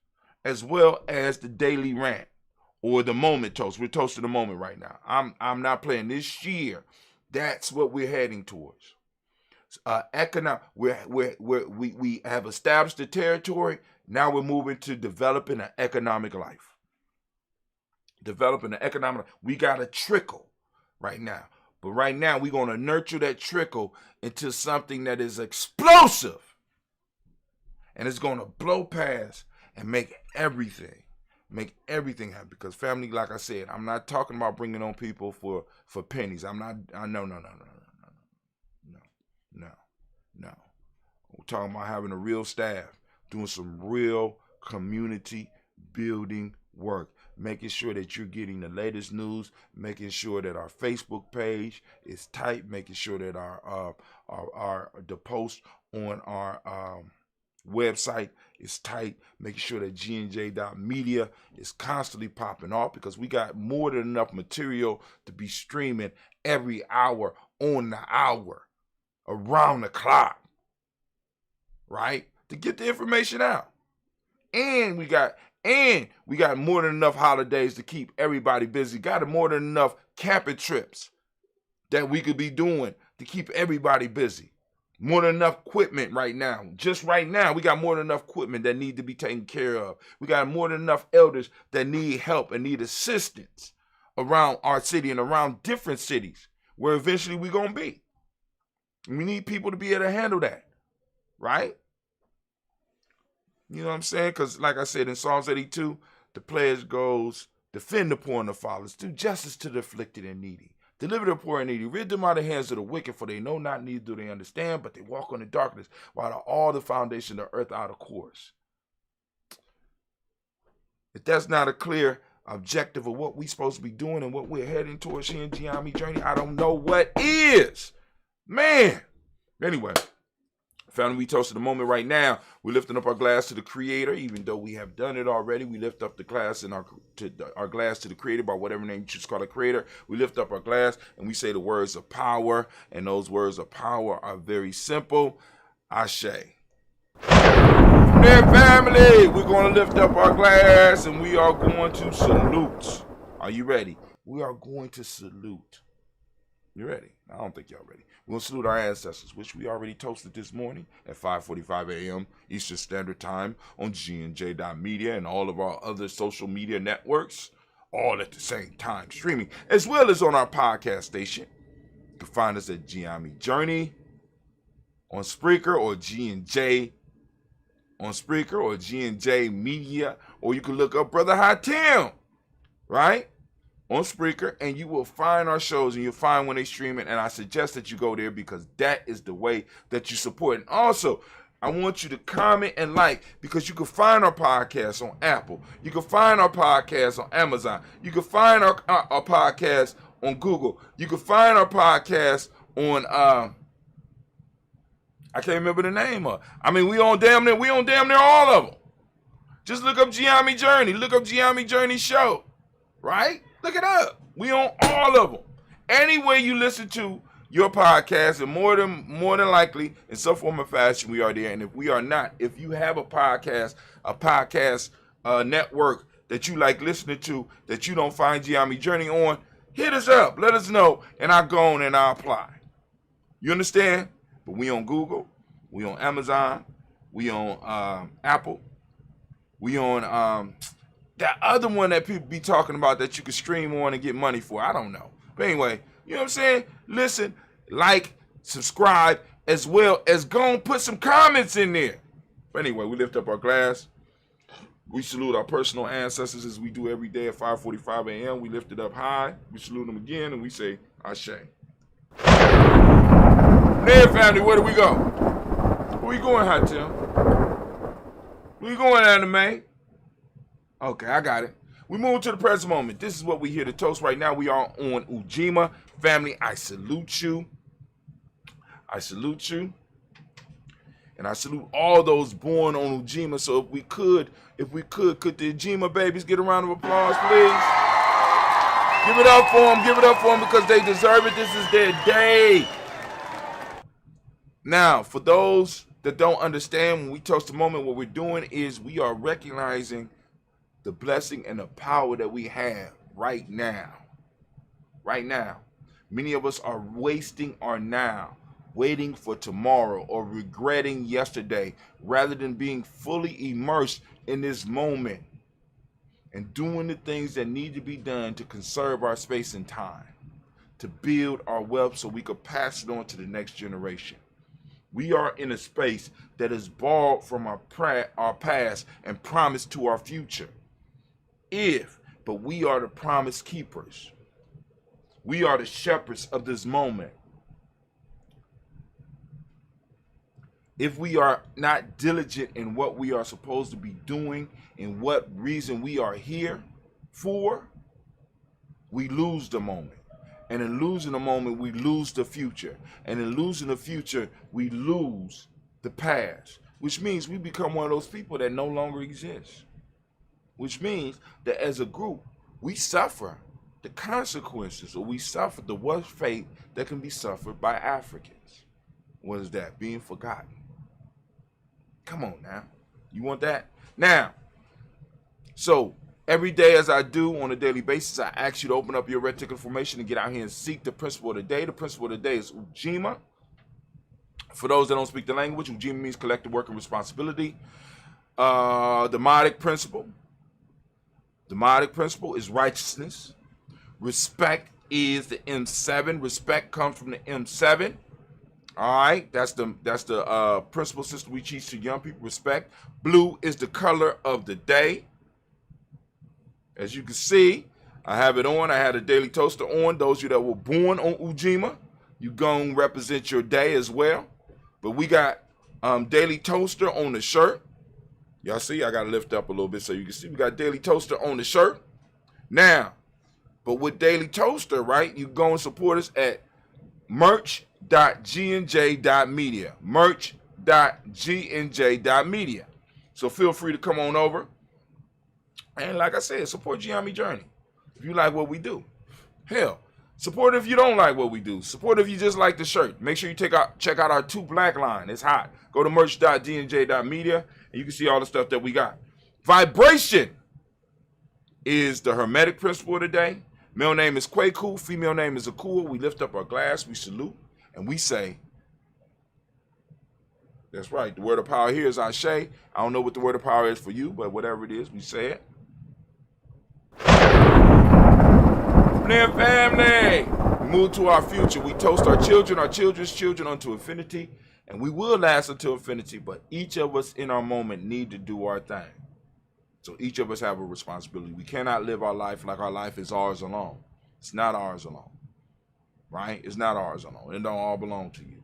as well as the daily rant or the moment toast. We're toasting the moment right now. I'm not playing this year. That's what we're heading towards. We have established the territory. Now we're moving to developing an economic life. We got a trickle right now. But right now, we're going to nurture that trickle into something that is explosive. And it's going to blow past and make everything happen. Because family, like I said, I'm not talking about bringing on people for pennies. No. No. We're talking about having a real staff, doing some real community building work, making sure that you're getting the latest news, making sure that our Facebook page is tight, making sure that the post on our website is tight, making sure that gnj.media is constantly popping off, because we got more than enough material to be streaming every hour on the hour, around the clock, right? To get the information out. And we got more than enough holidays to keep everybody busy. Got more than enough camping trips that we could be doing to keep everybody busy. More than enough equipment right now. Just right now, we got more than enough equipment that need to be taken care of. We got more than enough elders that need help and need assistance around our city and around different cities where eventually we're going to be. We need people to be able to handle that, right? You know what I'm saying? Because like I said in Psalms 82, the pledge goes, defend the poor and the fatherless, do justice to the afflicted and needy. Deliver the poor and needy, rid them out of the hands of the wicked, for they know not, neither do they understand, but they walk on the darkness, while all the foundation of the earth out of course. If that's not a clear objective of what we're supposed to be doing and what we're heading towards here in Giami Journey, I don't know what is. Man. Anyway, family, we toasted the moment right now. We're lifting up our glass to the Creator, even though we have done it already. We lift up the glass and our glass to the Creator, by whatever name you choose to call the Creator. We lift up our glass and we say the words of power, and those words of power are very simple. Ashe. Hey, family, we're going to lift up our glass and we are going to salute. Are you ready? We are going to salute. You ready? I don't think y'all ready. We're going to salute our ancestors, which we already toasted this morning at 5:45 a.m. Eastern Standard Time on gnj.media and all of our other social media networks, all at the same time streaming, as well as on our podcast station. You can find us at Giami Journey on Spreaker, or G&J on Spreaker, or G&J Media, or you can look up Brother Hatim, right? On Spreaker, and you will find our shows and you'll find when they stream it, and I suggest that you go there because that is the way that you support. And also, I want you to comment and like, because you can find our podcast on Apple. You can find our podcast on Amazon. You can find our podcast on Google. You can find our podcast on I can't remember the name of. I mean, we on damn near all of them. Just look up Giami Journey. Look up Giami Journey Show, right? Look it up. We on all of them. Any way you listen to your podcast, and more than likely, in some form or fashion, we are there. And if we are not, if you have a podcast network that you like listening to that you don't find Giami Journey on, hit us up. Let us know, and I'll go on and I'll apply. You understand? But we on Google, we on Amazon, we on Apple, we on that other one that people be talking about that you can stream on and get money for. I don't know. But anyway, you know what I'm saying? Listen, like, subscribe, as well as go and put some comments in there. But anyway, we lift up our glass. We salute our personal ancestors as we do every day at 5:45 a.m. We lift it up high. We salute them again, and we say, Ashe. Hey, family, where do we go? Where we going, Hatim? Where we going, Anime? Okay, I got it. We move to the present moment. This is what we here to toast right now. We are on Ujima. Family, I salute you. I salute you. And I salute all those born on Ujima. So if we could the Ujima babies get a round of applause, please? Give it up for them because they deserve it. This is their day. Now, for those that don't understand, when we toast the moment, what we're doing is we are recognizing the blessing and the power that we have right now. Right now. Many of us are wasting our now, waiting for tomorrow, or regretting yesterday, rather than being fully immersed in this moment and doing the things that need to be done to conserve our space and time, to build our wealth so we could pass it on to the next generation. We are in a space that is borrowed from our past and promised to our future. But we are the promise keepers. We are the shepherds of this moment. if we are not diligent in what we are supposed to be doing and what reason we are here for, we lose the moment. And in losing the moment, we lose the future. And in losing the future, we lose the past, which means we become one of those people that no longer exist. Which means that as a group, we suffer the consequences, or we suffer the worst fate that can be suffered by Africans. What is that? Being forgotten. Come on now. You want that? Now, so every day as I do on a daily basis, I ask you to open up your red ticket formation and get out here and seek the principle of the day. The principle of the day is Ujima. For those that don't speak the language, Ujima means collective work and responsibility. The Demotic principle. The Demotic principle is righteousness. Respect is the M7. Respect comes from the M7. All right, that's the principle system we teach to young people. Respect. Blue is the color of the day. As you can see, I have it on. I had a daily toaster on. Those of you that were born on Ujima, you gonna represent your day as well. But we got daily toaster on the shirt. Y'all see, I gotta lift up a little bit so you can see. We got daily toaster on the shirt. Now, but with daily toaster, right, you go and support us at merch.gnj.media. Merch.gnj.media. So feel free to come on over. And like I said, support Gianni Journey if you like what we do. Hell, support if you don't like what we do. Support if you just like the shirt. Make sure you check out our 2 Black line. It's hot. Go to merch.gnj.media and you can see all the stuff that we got. Vibration is the Hermetic principle of the day. Male name is Kwaku. Female name is Akua. We lift up our glass. We salute. And we say, that's right. The word of power here is Ashe. I don't know what the word of power is for you, but whatever it is, we say it. From there, family, we move to our future. We toast our children's children unto infinity, and we will last until infinity, but each of us in our moment need to do our thing. So each of us have a responsibility. We cannot live our life like our life is ours alone. It's not ours alone, right? It's not ours alone. It don't all belong to you.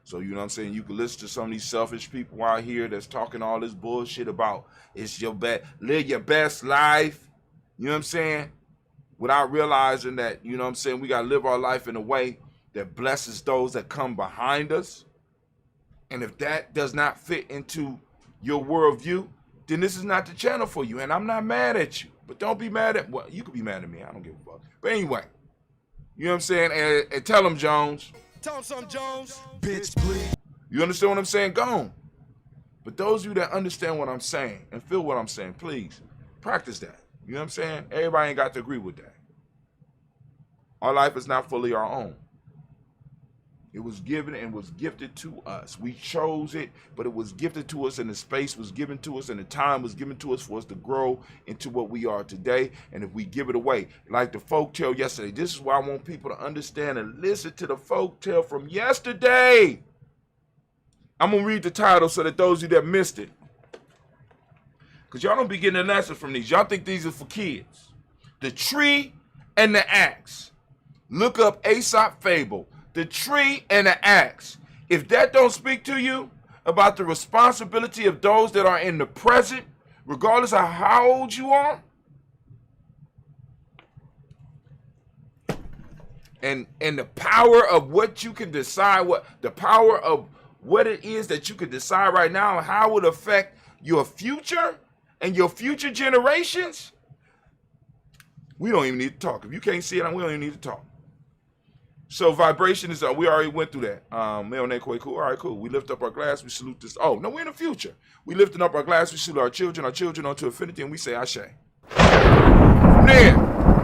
So, you know what I'm saying? You can listen to some of these selfish people out here that's talking all this bullshit about it's your best, live your best life. You know what I'm saying? Without realizing that, you know what I'm saying, we got to live our life in a way that blesses those that come behind us. And if that does not fit into your worldview, then this is not the channel for you. And I'm not mad at you. But don't be mad at, well, you could be mad at me. I don't give a fuck. But anyway, you know what I'm saying? And tell them, Jones. Tell him something, Jones. Bitch, please. You understand what I'm saying? Go on. But those of you that understand what I'm saying and feel what I'm saying, please practice that. You know what I'm saying? Everybody ain't got to agree with that. Our life is not fully our own. It was given and was gifted to us. We chose it, but it was gifted to us, and the space was given to us, and the time was given to us for us to grow into what we are today. And if we give it away, like the folk tale yesterday, this is why I want people to understand and listen to the folk tale from yesterday. I'm going to read the title so that those of you that missed it, because y'all don't be getting a lesson from these. Y'all think these are for kids. The Tree and the Axe. Look up Aesop Fable. The Tree and the Axe. If that don't speak to you about the responsibility of those that are in the present, regardless of how old you are, and the power of what you can decide, the power of what it is that you can decide right now and how it would affect your future and your future generations, we don't even need to talk. If you can't see it, we don't even need to talk. So vibration is, we already went through that. Male name Kwaku. All right, cool. We lift up our glass, we salute this. Oh, no, we're in the future. We lifting up our glass, we salute our children onto infinity, and we say Ashe. From there,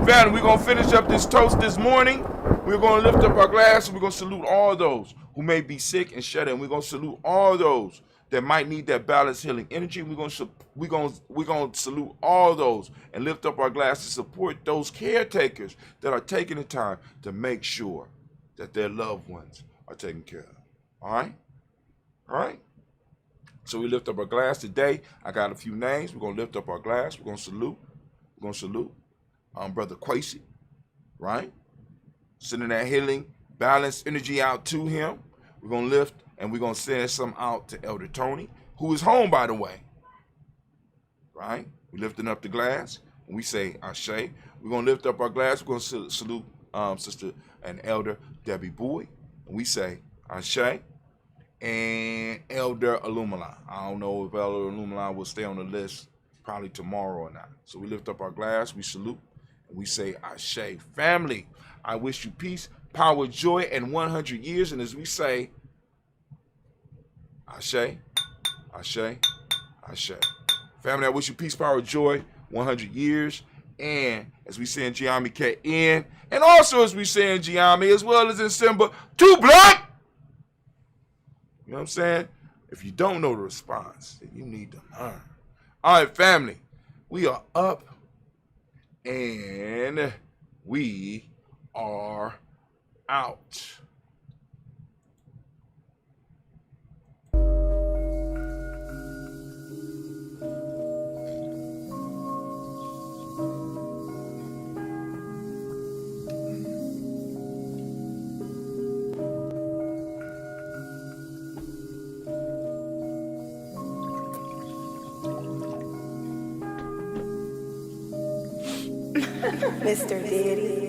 family, we're going to finish up this toast this morning. We're going to lift up our glass, and we're going to salute all those who may be sick and shed in. We're going to salute all those that might need that balanced healing energy. We're going to salute all those and lift up our glass to support those caretakers that are taking the time to make sure that their loved ones are taken care of. All right? All right? So we lift up our glass today. I got a few names. We're going to lift up our glass. We're going to salute. We're going to salute Brother Quasi, right? Sending that healing, balanced energy out to him. We're going to lift And we're going to send some out to Elder Tony, who is home, by the way. Right? We're lifting up the glass, and we say, Ashe. We're going to lift up our glass. We're going to salute Sister and Elder Debbie Boyd. And we say, Ashe. And Elder Illumina. I don't know if Elder Illumina will stay on the list probably tomorrow or not. So we lift up our glass, we salute, and we say, Ashe. Family, I wish you peace, power, joy, and 100 years. And as we say, Ashe, Ashe, Ashe. Family, I wish you peace, power, joy, 100 years. And as we say in Giami K.N., and also as we say in Giami, as well as in Simba, 2 blood. You know what I'm saying? If you don't know the response, then you need to learn. All right, family, we are up and we are out. Mr. Diddy.